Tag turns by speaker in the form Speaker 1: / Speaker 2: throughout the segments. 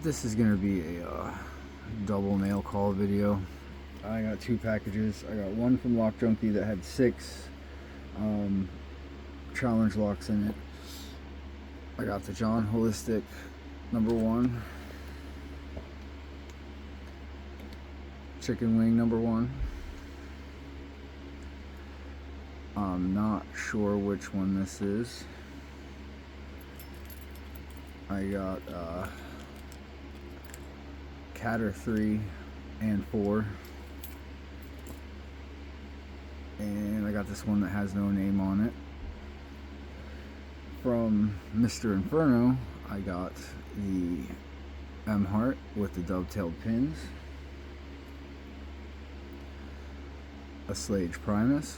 Speaker 1: This is gonna be a double mail call video. I got two packages. I got one from Lock Junkie that had 6 challenge locks in it. I got the John Holistic #1, chicken wing #1. I'm not sure which one this is. I got Catter 3 and 4, and I got this one that has no name on it. From Mr. Inferno, I got the M Heart with the dovetailed pins, a Slage Primus,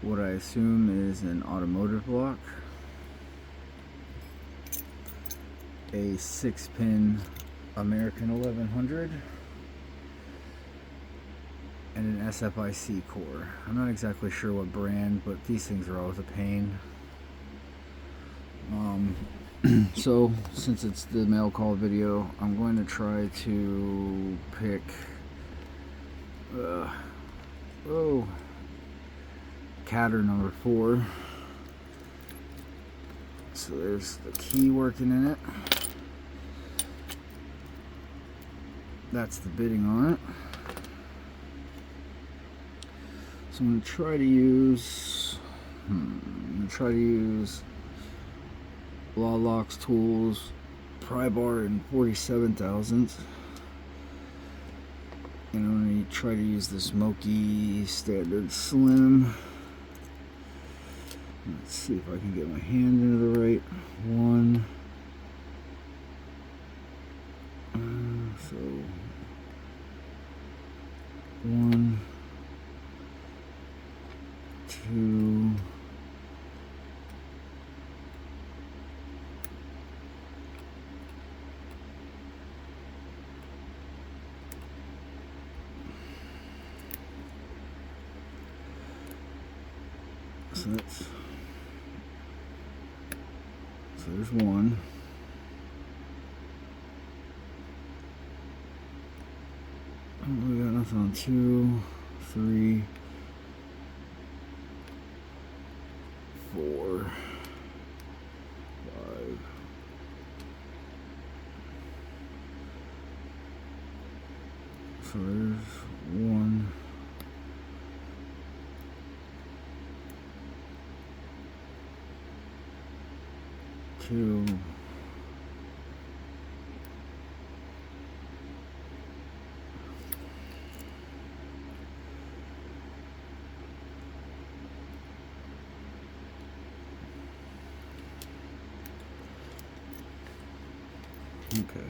Speaker 1: what I assume is an automotive block, a 6-pin American 1100, and an SFIC core. I'm not exactly sure what brand, but these things are always a pain. So since it's the mail call video, I'm going to try to pick Catter #4. So there's the key working in it. That's the bidding on it. So I'm going to try to use Lawlocks Tools pry bar in 47 thousandths. And I'm going to try to use the Smoky Standard Slim. Let's see if I can get my hand into the right one. So 1, 2, so there's 1. We got nothing on 2, 3, 4, 5. So there's 1, 2, 3. Okay.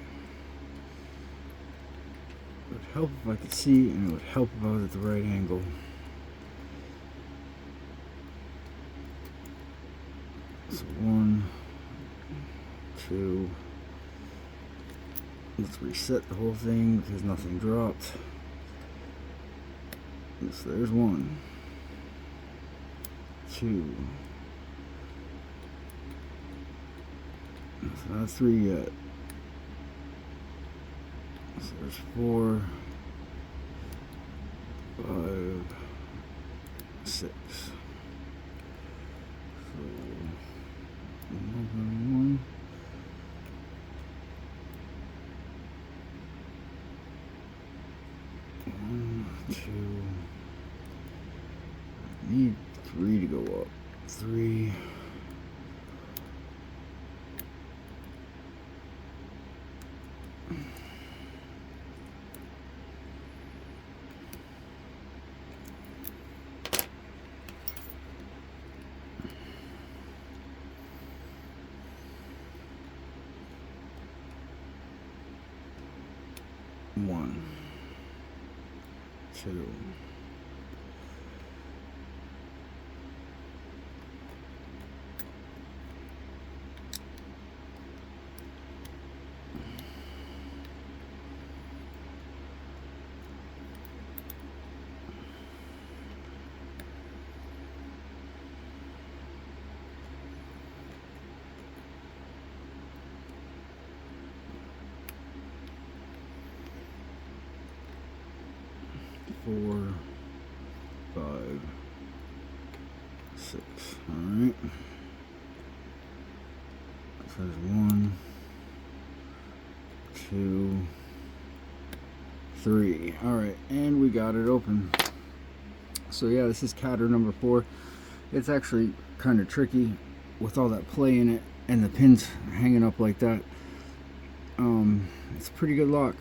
Speaker 1: It would help if I could see, and it would help if I was at the right angle. So 1, 2. Let's reset the whole thing because nothing dropped. So there's 1, 2. So not 3 yet. So there's 4, 5, 6. So 1, 2. I need 3 to go up. 3. One, 2. 4, 5, 6. Alright. So there's 1, 2, 3. Alright, and we got it open. So yeah, this is Catter number 4. It's actually kind of tricky with all that play in it and the pins hanging up like that. It's a pretty good lock.